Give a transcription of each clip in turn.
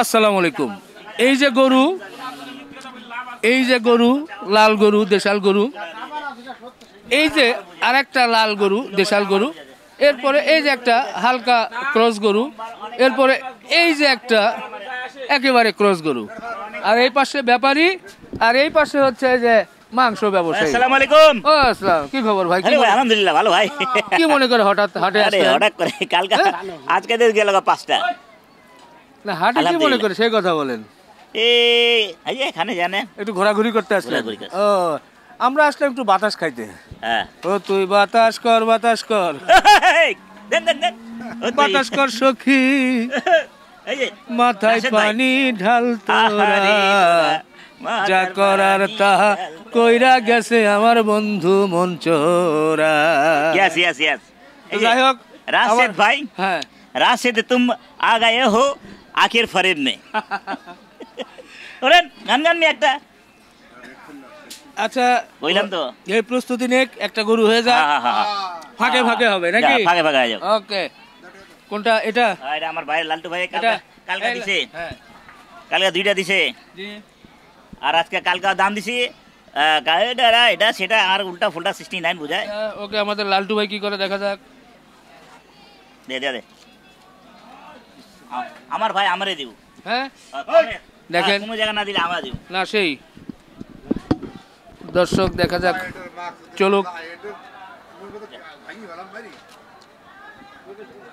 আসসালামু আলাইকুম। এই যে গরু লাল গরু দেশাল গরু, এই যে আরেকটা লাল গরু দেশাল গরু, এরপরে এই যে একটা হালকা ক্রস গরু, এরপরে এই যে একটা একেবারে ক্রস গরু, আর এই পাশে ব্যাপারী, আর এই পাশে হচ্ছে যে মাংস ব্যবসায়ী। আসসালামু আলাইকুম। ও আসসালাম, কি খবর ভাই? আলহামদুলিল্লাহ ভালো ভাই। কি মনে করে হঠাৎ হাটে আসলেন? হঠাৎ করে কালকে আজকে গেল 5টা। না হাটে কি মনে করে সেই কথা বলেন। এই এখানে জানে একটু ঘোরাঘুরি করতে আসলেন? ও আমরা আসলাম একটু বাতাস খাইতে। হ্যাঁ। ও তুই বাতাস কর বাতাস কর বাতাস কর সখী, মাথায় পানি ঢাল তোরা, যা করার তাহা কইরা গেছে আমার বন্ধু মন চোরা। যাই হোক রাশেদ ভাই, হ্যাঁ राशिद तुम आ गए हो आखिर फरेब में। ওরেন গান মি একটা। আচ্ছা বললাম তো এই প্রস্তুতি নে, একটা গরু হয়ে যায়, ফাঁকে ফাঁকে হবে নাকি? ফাঁকে ফাঁকে হয়ে যাবে। ওকে, কোনটা এটা? এটা আমার ভাই লালটু ভাই কালকে দিছে। হ্যাঁ কালকে 2টা দিছে জি, আর আজকে কালকে দাম দিছি এটা সেটা আর উল্টা ফুলটা 69 বুঝায়। ওকে, আমাদের লালটু ভাই কি করে দেখা যাক। দে দে দে আমার ভাই আমারে দিব। হ্যাঁ দেখেন, কোনো জায়গা না দিলে আমরা দিব না। সেই দর্শক দেখা যাক, চলুক।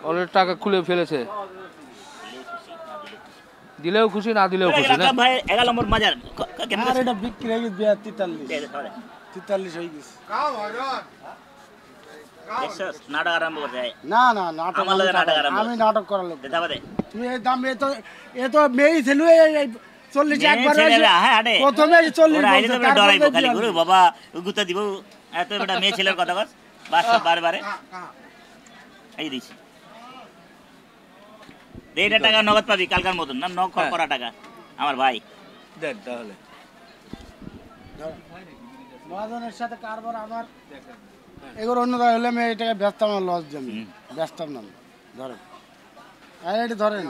অলরেডি টাকা খুলে ফেলেছে, দিলেও খুশি না দিলেও খুশি না ভাই। 11 নম্বর বাজার আর এটা বিক্রি হয়ে গেছে 43 হয়ে গেছে। নাটক আরম্ভ করতে না না নাটক আমি নাটক করার লোক। তুমি এই দাম এ তো মেয়ে ছিল 40 একবার প্রথমে 40 বাবা গুতা দিব এত বেটা মেয়ে ছেলের কথা কস বাস বারে বারে এই দিছি। 1.5 টাকা নগদ পাবি কালকার মতন, না নক করা টাকা আমার ভাই দেন তাহলে। মহাজনের সাথে কারবার আমার এগুলো অন্যরা হলে আমি এই টাকা ব্যস্ত আমার লস জমি ব্যস্ত নাম ধরেন এটা ধরেন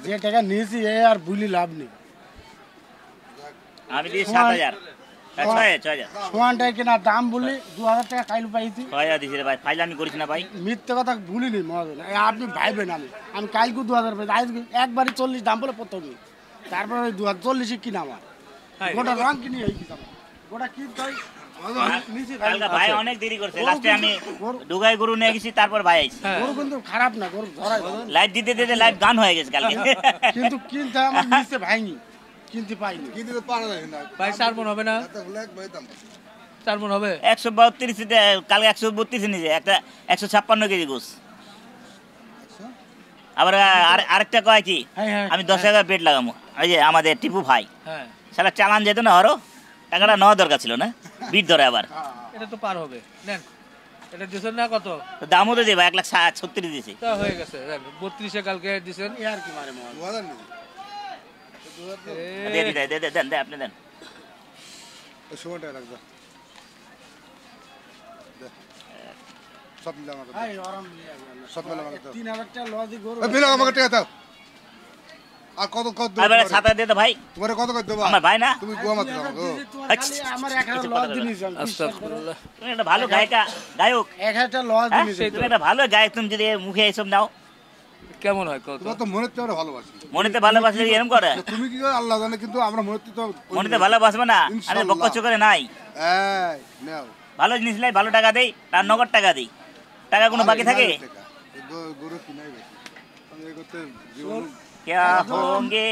যে টাকা নিয়েছি এ আর বুলি লাভ নেই। আমি দিই 7000 সোয়ানটাই কিনা দাম বলি 2000 টাকা খাইলু পাইছি। 6000 দিছি রে ভাই, ফাইলামি করিস না ভাই, মিথ্যে কথা ভুলিনি মহাজন। আপনি ভাইবেন আমি কালকে 2000 পাইছি, আজকে একবারই 40 দাম বলে প্রথমে, তারপরে 2040 কিনা আমার গোটা রং কিনি হয়ে গেছে গোটা কিনতে হয়। ভাই অনেক দেরি করছে, লাস্টে আমি দুগাই গরু নিয়ে গেছি, তারপর ভাই আইছি। গরু কিন্তু খারাপ না, গরু ধরাই লাইট দিতে দিতে লাইট গান হয়ে গেছে কালকে। কিন্তু কিনতে আমার নিচে ভাঙি, কিনতে পাইনি। কিন্তু পারা যায় না ভাই 4 মণ হবে না? 4 মণ হবে। 132 কালকে 132 নিয়েছে, একটা 156 কেজি গোস। আবার আরেকটা কয় কি আমি 10 টাকা পেট লাগাবো, ওই যে আমাদের টিপু ভাই সারা চালান যেত না, আরো টাকাটা নেওয়া দরকার ছিল না, বিট ধরে আবার। এটা তো পার হবে, নেন এটা দিছেন না কত? দামও তো দেবা 1,36,000 দিয়েছি, তা হয়ে গেছে। 32 এ কালকে দিছেন, আর কি মারে দেন আপনি দেন সময়টা রাখ দা সব মিলে আমাকে ভাই আরাম নিয়ে সব মিলে আমাকে 3000 টাকা লস দি গরু মিলে আমাকে টাকা দাও। আর কত কত দেব? আরে 7000 দে তো ভাই, তোমারে কত কত দেব? আমার ভাই না তুমি গোয়া মাত্র দাও গো। আমার 1000 লস দিনিস। আস্তাগফিরুল্লাহ, তুমি একটা ভালো গায়ক 1000 লস দিনিস। তুমি একটা ভালো গায়ক, তুমি যদি মুখে এইসব নাও কেমন হয় কত? তোমার তো মনেতে আমরা ভালোবাসি, মনেতে ভালোবাসলে এরকম করে? তুমি কি করে আল্লাহ জানে, কিন্তু আমরা মনেতে তো মনেতে ভালোবাসবে না। আরে বক্ক চোখে নাই, এই নাও ভালো জিনিস লাই ভালো টাকা দেই, তার নগদ টাকা দেই, টাকা কোনো বাকি থাকে? গরু কিনাই বেশি আমি করতে জীবন क्या होंगे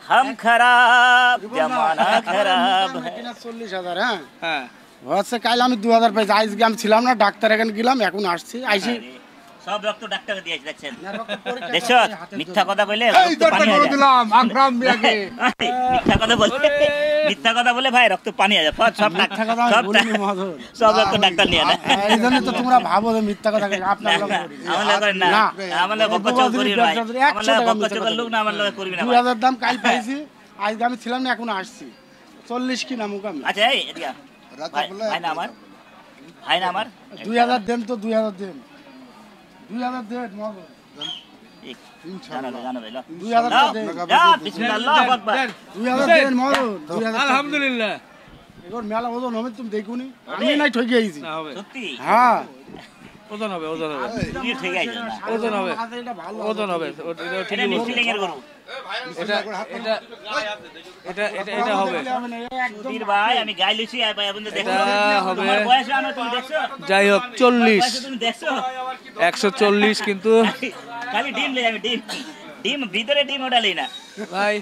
हम खराब जमाना खराब है। 40,000 হ্যাঁ হ্যাঁ হচ্ছে কাল আমি 2000 পাইছি, আজকে আমি ছিলাম না, ডাক্তার এখানে গেলাম, এখন আসছি আইছি সব রক্ত ডাক্তার দিয়েছে, দেখছেন দেখছো মিথ্যা কথা বলে এই দরটা করে দিলাম আকরাম মিয়াকে। মিথ্যা কথা বলে ভাই রক্ত পানি হয়ে যায়, সব মিথ্যা কথা আমি বলিনি মহাজন। সব রক্ত ডাক্তার নিয়ে না, এই জন্য তো তোমরা ভাবো যে মিথ্যা কথা আপনার লোক করি আমলে করেন না, আমলে বকচক করি ভাই, আমলে বকচক লোক না, আমলে করবি না। 2000 দাম কাল পাইছি, আজকে আমি ছিলাম না, এখন আসছি 40 কি নামুক আমি। আচ্ছা এই এদিকে ভাই না আমার, ভাই না আমার 2000 দেন তো 2000 দেন 2000 দেন মহাজন। জানো ভাই 2000 টাকা দেন। বিসমিল্লাহ আল্লাহু আকবার 2000 দেন মরণ 2000 আলহামদুলিল্লাহ এগোর মেলা ওজন হবে তুমি দেখুনি আমি নাই ঠকে আইছি না হবে সত্যি হ্যাঁ ওজন হবে ওজন হবে তুমি ঠিক আছে না ওজন হবে এটা ভালো ওজন হবে এটা এটা ঠিকই বলছো। মিষ্টি লেঙ্গের গরু এটা এটা এটা এটা এটা হবে সুধীর ভাই আমি গাই লইছি আর ভাই আপনি দেখো এটা হবে তোমার বয়স জানো তুমি দেখছো যাই হোক 40 বয়স তুমি দেখছো 140 কিন্তু খালি ডিম লই আমি ডিম ডিম ভিতরে ডিম ওটা লই না ভাই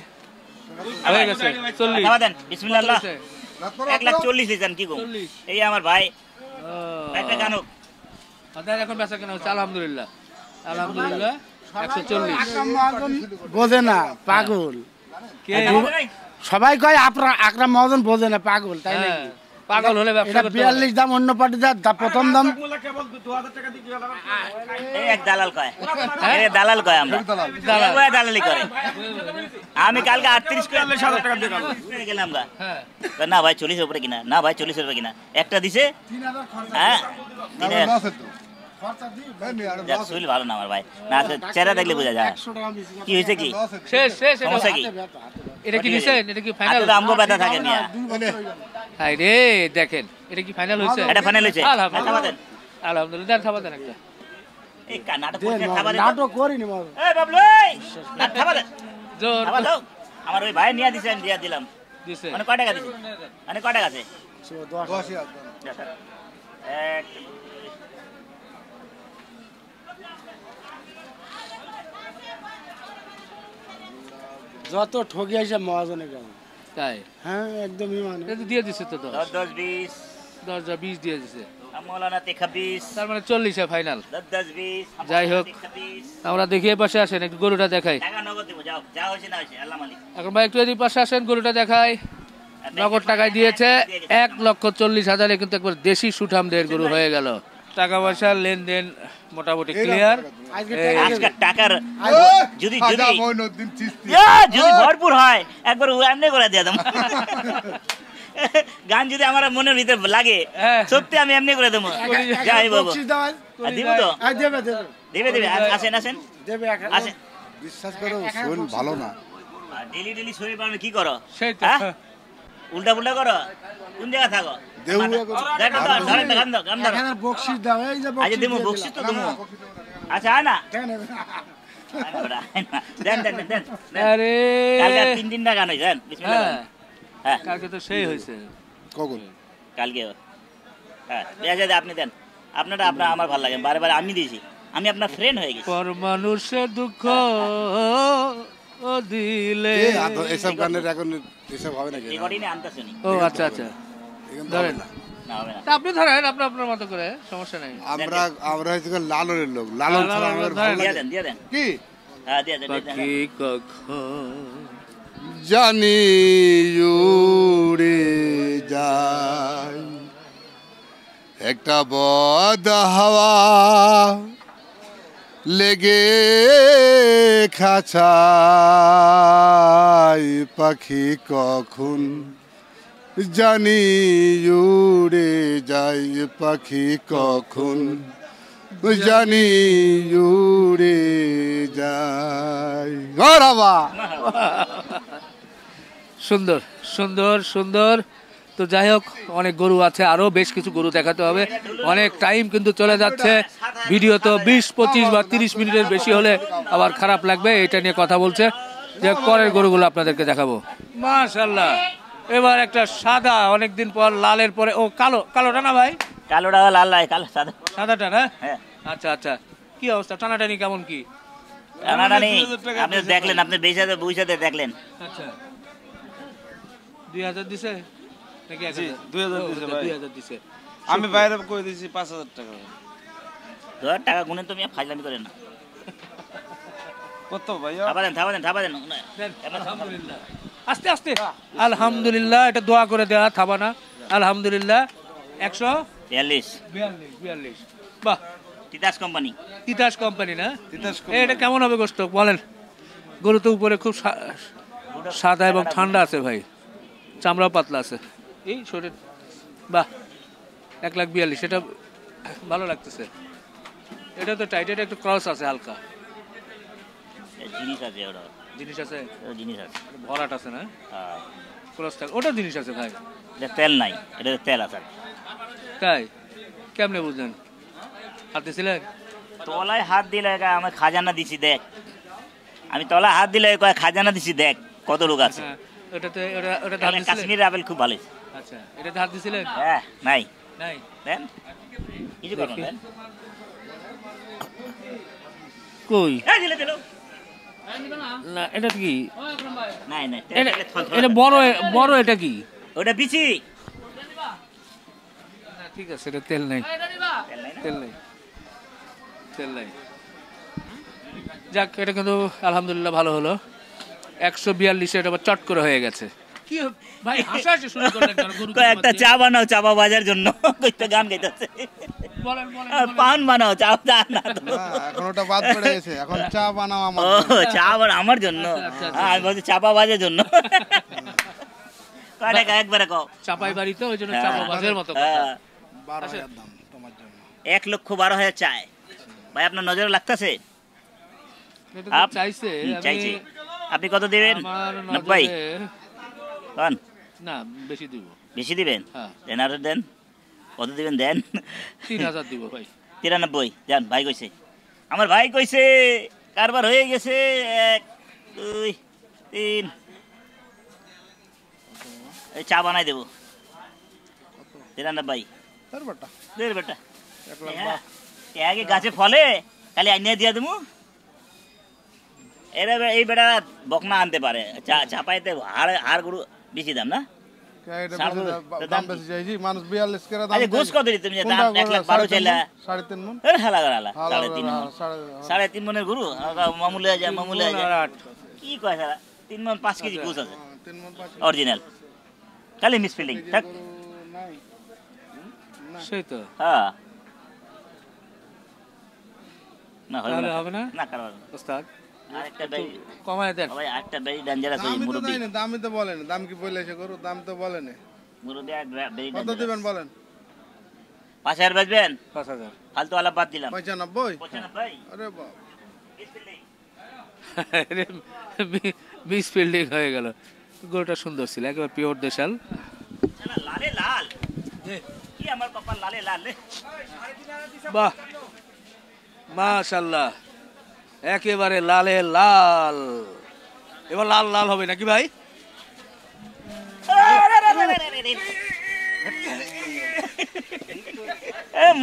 হয়ে গেছে 40 খাওয়া দেন বিসমিল্লাহ আল্লাহ চল্লিশে। 1,40,000 লিছেন কি গো 40 এই আমার ভাই ও, একটা গানো আদার এখন বেচা কেনা হচ্ছে আলহামদুলিল্লাহ আলহামদুলিল্লাহ 140 আকরাম মহাজন বোঝে না পাগল কে সবাই কয় আকরাম মহাজন বোঝে না পাগল তাই না হ্যাঁ, পাগল হলে ব্যবসা এটা করতে হবে। 42 দাম অন্য পার্টি দা প্রথম দাম এই এক দালাল কয় এ দালাল কয় আমরা দালাল। কয় দালালি করে আমি কালকে 38 করে 40,000 টাকা দিয়ে গেলাম গা হ্যাঁ কয় না ভাই 40 এর উপরে কিনা না ভাই 40 এর উপরে কিনা একটা দিছে 3000 খরচা হ্যাঁ তাহলে দিনে লস হতো খরচা দি ভাই নি আর যাক লস সুইল ভালো না আমার ভাই না চেহারা দেখলে বোঝা যায় 100 টাকা বেশি কি হয়েছে কি লস হতো শেষ শেষ এটা। সমস্যা কি এটা কি নিছেন এটা কি ফাইনাল হাতে তো আমগো ব্যথা থাকে মিয়া হাই রে দেখেন এটা কি ফাইনাল হইছে এটা ফাইনাল হয়েছে আলহামদুলিল্লাহ দেন আলহামদুলিল্লাহ দেন থাবা দেন একটা এই নাটক করতে থাবা দেন নাটক করিনি মহাজন এই বাবলু এই থাবা দেন জোর থাবা দাও আমার ওই ভাই নিয়ে দিছে আমি দিয়া দিলাম দিছে মানে কয় টাকা দিছে মানে কয় টাকা আছে 10 এক যত ঠকি আইছে মহাজনে কেন তাই হ্যাঁ একদমই মানে এটা তো দিয়ে দিছে তো 10 10 20 10 যা 20 দিয়ে দিছে মৌলানা তেখা 20 তার মানে 40 এ ফাইনাল 10 20 যাই হোক। আমরা দেখি এই পাশে আসেন একটু গরুটা দেখাই টাকা নগদ দেবো যাও যা হয়েছে না হয়েছে আল্লাহ মালিক এখন ভাই একটু এই পাশে আসেন গরুটা দেখাই নগদ টাকায় দিয়েছে 1,40,000 কিন্তু একবার দেশি সুঠামদের গরু হয়ে গেল টাকা পয়সার লেনদেন মোটামুটি ক্লিয়ার আজকে আজকের টাকার যদি যদি খাজা মঈনুদ্দিন চিশতি যদি ভরপুর হয় একবার এমনি করে দিয়ে দাম গান যদি আমার মনের ভিতরে লাগে হ্যাঁ। সত্যি আমি এমনি করে দেবো যাই বাবু বকশিস দাও আর দিব তো আই দেবে দেবে দেবে দেবে আসেন আসেন দেবে এক আসেন বিশ্বাস করো শরীর ভালো না ডেলি ডেলি শরীর পালনে কি করো সেই তো হ্যাঁ? উল্টা পুল্টা করো কোন জায়গা থাকো দেউ দেখ তো, ধরেন তো, গান দাও, গান দাও। এখানে বকশিস দাও এই যে আজ বকশিস দেবো দিয়ে বকশিস তো দিলাম। দেবো আচ্ছা আয় না কেন আয় না, ওরা, আয় না। দেন দেন দেন, দেন দেন। আরে কালকে 3-3টা গান হয়েছে দেন বিসমিল্লাহ হ্যাঁ বলেন। হ্যাঁ কালকে তো সেই হয়েছে কখন কালকে হ্যাঁ দেয়া যায়, আপনি দেন আপনারা আপনার আমার ভালো লাগে বারে বারে আমি দিয়েছি আমি আপনার ফ্রেন্ড হয়ে গেছি পর মানুষের দুঃখ ও দিলে এসব গানের এখন এসব হবে নাকি রেকর্ডিংয়ে আনতেছি নি ও আচ্ছা আচ্ছা এখন তো ধরেন হবে না। না হবে না তা আপনি ধরেন আপনি আপনার মতো করে সমস্যা নাই আমরা আমরা হচ্ছে গিয়ে লালনের লোক লালন ছাড়া আমাদের ভালো দিয়ে লাগে দেন দিয়ে দেন কি হ্যাঁ দিয়ে দেন দিয়ে দেন। পাখি কখন জানি উড়ে যায় একটা বদ হাওয়া লেগে খাঁচায় পাখি কখন জানি উড়ে যায় পাখি কখন জানি উড়ে যায় গরাবা সুন্দর সুন্দর সুন্দর তো যাই হোক অনেক গরু আছে আরো বেশ কিছু গরু দেখাতে হবে অনেক টাইম কিন্তু চলে যাচ্ছে ভিডিও তো 20-25 বা 30 মিনিটের বেশি হলে আবার খারাপ লাগবে এটা নিয়ে কথা বলছে যে পরের গরুগুলো আপনাদেরকে দেখাবো মাশাআল্লাহ এবার একটা সাদা অনেকদিন পর লালের পরে ও কালো কালোটা না ভাই কালোটা লাল লাই কালো সাদা সাদাটা না হ্যাঁ আচ্ছা আচ্ছা কি অবস্থা টানাটানি কেমন কি টানাটানি আপনি দেখলেন আপনি বেচাতে বুঝাতে দেখলেন আচ্ছা 2000 দিছে নাকি 1000 2000 দিছে ভাই। 2000 দিছে আমি বাইরে করে দিয়েছি 5000 টাকা। ধর টাকা গুনে তুমি ফাজলামি করেন না কত ভাইয়া? থাবা দেন থাবা দেন থাবা দেন দেন, আলহামদুলিল্লাহ আস্তে আস্তে আলহামদুলিল্লাহ এটা দোয়া করে দেওয়া থাবা না আলহামদুলিল্লাহ 42 142 বাহ তিতাস কোম্পানি তিতাস কোম্পানি না তিতাস এটা কেমন হবে গোস্ত বলেন গরু তো উপরে খুব সাদা এবং ঠান্ডা আছে ভাই চামড়াও পাতলা আছে এই শরীর বাহ 1,42,000 এটা ভালো লাগতেছে এটা তো টাইট এটা একটু ক্রস আছে হালকা জিনিস আছে ওটা, জিনিস আছে, জিনিস আছে। ভরাট আছে না, হ্যাঁ, ক্রস থাক, ওটা জিনিস আছে ভাই। এটা তেল নাই, এটা তেল আছে। তাই কেমনে বুঝলেন? হাত দিয়েছিলেন? তলায় হাত দিলে আমি খাজানা দিছি দেখ, আমি তলায় হাত দিলে কয় খাজানা দিছি দেখ কত লোক আছে। হ্যাঁ, ওটাতে ওটা ধার দিয়েছিলেন? কাশ্মীরের আপেল খুব ভালো। আচ্ছা, এটা ধার দিয়েছিলেন? হ্যাঁ, নাই নাই। দেন কিছু করুন দেন। কই এই দিলে দিলো। না, এটা কি? নাই নাই, এটা এটা বড় বড়, এটা কি? ওটা বিচি। না, ঠিক আছে, এটা তেল নাই, তেল নাই না? তেল নাই, তেল নাই। যাক, এটা কিন্তু আলহামদুলিল্লাহ ভালো হলো। 142 এটা আবার চট করে হয়ে গেছে। কি ভাই হাসাহাসি শুরু করলেন কেন? গরু কয় একটা চা বানাও, চাপা বাজার জন্য কইতে গান গাইতেছে। বলেন বলেন আর পান বানাও, চা চা না তো। না, এখন ওটা বাদ পড়ে গেছে, এখন চা বানাও আমার ও, চা আবার আমার জন্য। আচ্ছা, আচ্ছা, আমি বলছি চাপা বাজার জন্য। কয় টাকা একবারে কও। চাপাই বাড়িতে, ওই জন্য চাপা বাজের মতো কথা। হ্যাঁ, 12,000 দাম তোমার জন্য। 1,12,000 চায় ভাই, আপনার নজরে লাগতেছে? এটা তো চাইছে, চাইছি। আমি আপনি কত দিবেন? আমার 90 নজরে কন না, বেশি দিব। বেশি দিবেন? হ্যাঁ। দেন আরো দেন। কত দিবেন দেন? 3000 দিব ভাই। 93 যান, ভাই কইছে, আমার ভাই কইছে কারবার হয়ে গেছে। 1 2 3, এই চা বানাই দেবো। 93 তার বাটা দেড় বেটা 1,00,000 আগে গাছে ফলে খালি আইনিয়া দিয়া দেবো। এরা এই বেটা বকনা আনতে পারে, চাপাইতে হাড় গরু বেশি দাম না। এটা সার বেশি গরু, দাম বেশি চাইছি, মানুষ 42 করে দাম আরে গোস চাইছে। কত দিতে তুমি? কোনটা দাম 1,12,000 চাইলা। 3.5 মণ। আরে হালা হালা হালা 3.5 মণ, 3.5 মণের গরু। মামুলে যায়, মামুলে যায়, কি কয় সারা 3 মণ 5 কেজি গোস আছে 3 মণ 5 অরিজিনাল। খালি মিসফিল্ডিং থাক। নাই। সেই তো হ্যাঁ, না তাহলে হবে না? না কারণ ওস্তাদ আরেকটা বেরি, কমায় দেন। ভাই আরেকটা বেরি ডেঞ্জারাস ওই দামই তো মুরব্বি। দেয় না, দামই তো বলেন, দাম কি বলেছে গরু, দাম তো বলেন। মুরব্বি আর বেরি কত ডেঞ্জারাস। দিবেন বলেন? 5,000 বেচবেন? 5000। ফালতু আলাপ বাদ দিলাম। 95? 95 আরে বাপ, বিশ ফিল্ডিং হয়ে গেল। গরুটা সুন্দর ছিল, একেবারে পিওর দেশাল। শালা লালে লাল, কি আমার কপাল লালে লাল রে। বাহ, মাশাআল্লাহ, একেবারে লালে লাল। এবার লাল লাল হবে নাকি ভাই?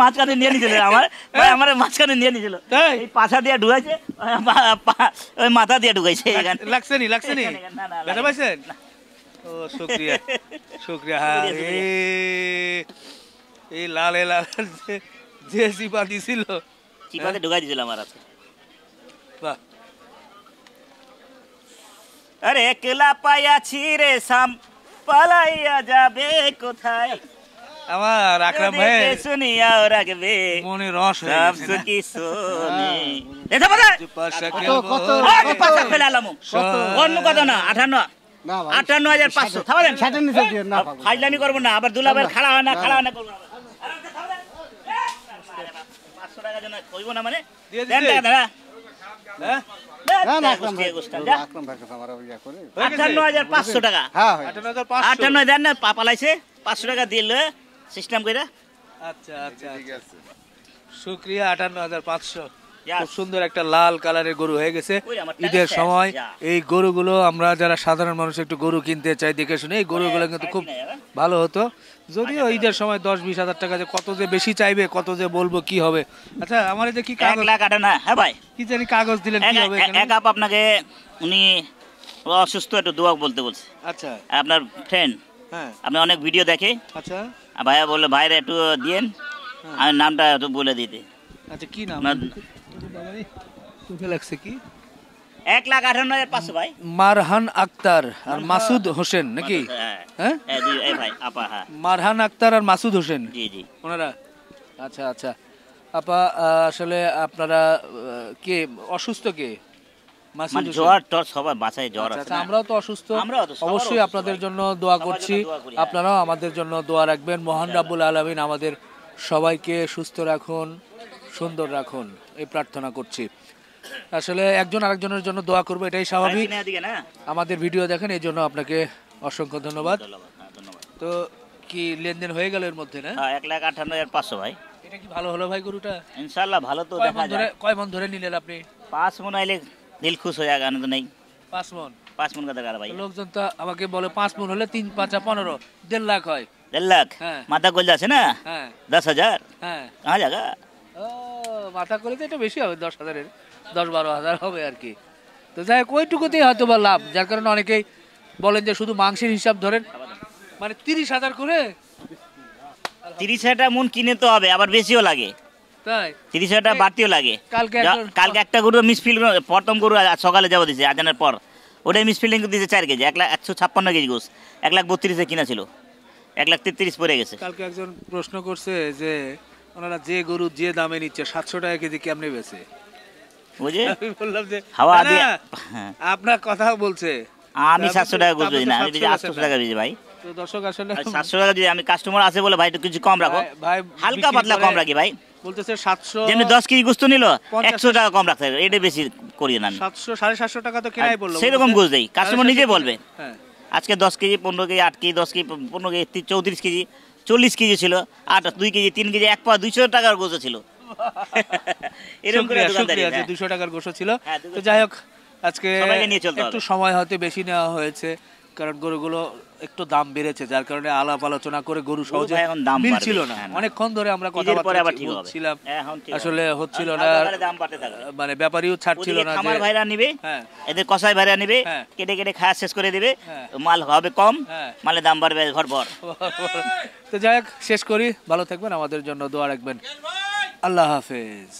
মাঝখানে নিয়ে নিয়েছিল আমার ভাই, আমার মাঝখানে নিয়ে নিয়েছিল। তাই? এই পাছা দিয়ে ঢুকাইছে, ওই মাথা দিয়ে ঢুকাইছে এখানে। লাগছে নি, লাগছে নি? না, না, ব্যথা লাগে পাইছেন? ও শুক্রিয়া, শুক্রিয়া। হ্যাঁ, এই লালে লাল যে চিপা দিছিল, চিপাতে ঢুকাই দিয়েছিল আমার হাতে। বাহ। আরে একলা পাইয়াছি রে সাম, পালাইয়া যাবে কোথায়? আমার আকরাম ভাই দেখে শুনিয়া রাখবে মনে রস হয়ে সব গেছে না? সুখী সোনে। দেখো বাবা, পাশা কত কেবল কত ওই পাছা ফেলে আলামু। অন্য কথা না, 58 না ভাই 58,500 থামেন। 60 নিচে দিয়ে না পাবো। ফাইজলামি করবো না, আবার দুলাবের খাড়া হয় না, খাড়া হয় না করবো না। 500 টাকার জন্য কইবো না মানে? দিয়ে দেন দিতে? টাকা দাদা। হ্যাঁ? না না গোষ্ঠী, আকরাম ভাই, গোষ্ঠী, যা। আকরাম ভাই কাছে আমার ইয়া করে। হয়ে গেছে? 58,500 টাকা। হ্যাঁ হয়। 58,500 58 দেন না, পালাইছে 500 টাকা দিলে সিস্টেম কইরা। আচ্ছা আচ্ছা, শুক্রিয়া। 58,500। Yes. খুব সুন্দর একটা লাল কালারের গরু হয়ে গেছে। ওই আমার টাকা ঈদের শেষ, সময় যা। এই গরুগুলো আমরা যারা সাধারণ মানুষ একটু গরু কিনতে চাই দেখে শুনে, এই গরুগুলো কিন্তু খুব ভালো হতো। যদিও ঈদের সময় 10-20 হাজার টাকা যে কত যে বেশি চাইবে, কত যে বলবো কি হবে। আচ্ছা, আমার এই যে কি 1 কাগজ, লাখ 58, হ্যাঁ ভাই। কি জানি কাগজ দিলেন, কি হবে এখানে? এক আপ আপনাকে উনি অসুস্থ, একটু দোয়া বলতে বলছে। আচ্ছা, আপনার ফ্রেন্ড, হ্যাঁ, আপনি অনেক ভিডিও দেখে, আচ্ছা ভাইয়া বললো ভাইরা একটু দিয়েন, আমি নামটা একটু বলে দিতে। আচ্ছা, কি নাম? আপনার চোখে লাগছে কি? 1,58,500 ভাই। মারহান আক্তার আর মাসুদ হোসেন নাকি? হ্যাঁ, হ্যাঁ, এই ভাই আপা, হ্যাঁ মারহান আক্তার আর মাসুদ হোসেন জি জি। ওনারা। আচ্ছা আচ্ছা আপা, আসলে আপনারা কে অসুস্থ? কে? মাসুদ মানে হোসেন? জ্বর টর সবার বাসায় জ্বর আচ্ছা, আছে আচ্ছা, না? আমরাও তো অসুস্থ। আমরাও তো, সবার অবশ্যই অসুস্থ আপনাদের ভাই। জন্য দোয়া সবার করছি, জন্য দোয়া করি, হ্যাঁ। আপনারাও আমাদের জন্য দোয়া রাখবেন। মহান রাব্বুল আলামিন আমাদের সবাইকে সুস্থ রাখুন, সুন্দর রাখুন, এই প্রার্থনা করছি। আসলে একজন আরেকজনের জন্য দোয়া করবো, এটাই স্বাভাবিক। কিনে দিকে না আমাদের ভিডিও দেখেন, এই জন্য আপনাকে অসংখ্য ধন্যবাদ। ধন্যবাদ, হ্যাঁ, ধন্যবাদ। তো কি লেনদেন হয়ে গেল এর মধ্যে না? হ্যাঁ 1,58,500 ভাই। এটা কি ভালো হলো ভাই গরুটা? ইনশাআল্লাহ ভালো তো দেখা যায়। কয় মন ধরে নিলেন আপনি? 5 মন আইলে দিল খুশ হয়ে যায়, আনন্দ নেই। 5 মন। 5 মন কথা ভাই। লোকজন তো আমাকে বলে 5 মন হলে 3 5 15 1.5 লাখ হয়। 1.5 লাখ হ্যাঁ। মাথা গোল যাচ্ছে না, হ্যাঁ 10,000 হ্যাঁ। कहाँ जाएगा? ও মাথা করে তো এটা বেশি হবে, 10,000-এর 10-12,000 হবে আর কি। তো যাই হোক, ওইটুকুতেই হয়তো বা লাভ, যার কারণে অনেকেই বলেন যে শুধু মাংসের হিসাব ধরেন, মানে 30,000 করে। 30,000 মন কিনে তো হবে, আবার বেশিও লাগে। তাই 30,000 বাড়তিও লাগে। কালকে কালকে একটা গরু মিসফিল, প্রথম গরু আজ সকালে যাবো দিছে আজানের পর, ওটাই মিসফিল্ডিং দিয়েছে 4 কেজি, 1,156 কেজি গোস, 1,32,000 কিনা ছিল, 1,33,000 পড়ে গেছে। কালকে একজন প্রশ্ন করছে যে ওনারা যে গরু যে দামে নিচ্ছে 700 টাকা কেজি কেমনে বেচে? বুঝে আমি বললাম যে হাওয়া না, দিয়ে, না, হ্যাঁ। আপনার কথা বলছে। আমি 700 টাকা গোস বেচি না, আমি বেচি 700 800 টাকা বেচি ভাই। তো দর্শক আসলে 700 টাকা যদি আমি কাস্টমার আছে বলে ভাই একটু কিছু কম রাখো, ভাই হালকা বিক্রি পাতলা করে কম রাখি ভাই। বলতেছে 700, যেমনি 10 কেজি গোস্ত নিল 50 100 টাকা কম রাখতে হবে, এটা বেশি করি না আমি। 700 750 টাকা তো কেনাই পড়লো। সেরকম গোস দেই, কাস্টমার নিজে 750 বলবে। হ্যাঁ আজকে 10 KG 15 KG 8 KG 10 KG 15 KG 34 KG 40 KG ছিল, 8 2 কেজি 3 কেজি 1 পাওয়া 200 টাকার গোছ ছিল। এরকম করে দোকানদারি, শুকরিয়া যে হ্যাঁ। 200 টাকার গোশত ছিল। হ্যাঁ, তো যাই হোক, আজকে সবাইকে নিয়ে চলতে একটু হবে। সময় হয়তো বেশি নেওয়া হয়েছে, কারণ গরুগুলো একটু দাম বেড়েছে, যার কারণে আলাপ আলোচনা করে গরু সহজে ভাই এখন দাম মিলছিল বাড়বে, না। হ্যাঁ। অনেকক্ষণ ধরে আমরা ঈদের পরে কথাবার্তা আবার ঠিক হবে। বলছিলাম, এখন ঠিক হবে। আসলে হচ্ছিল আর না, হালকা করে দাম বাড়তে থাকবে। মানে ব্যাপারীও ছাড়ছিল ওদিকে না খামার যে ভাইরা নিবে, হ্যাঁ এদের কসাই ভাইরা নিবে, হ্যাঁ। কেটে কেটে খাওয়া শেষ করে দিবে, হ্যাঁ। মাল হবে কম, হ্যাঁ। মালের দাম বাড়বে ভরভর। তো যাই হোক, শেষ করি, ভালো থাকবেন, আমাদের জন্য দোয়া রাখবেন। আল্লাহ হাফেজ।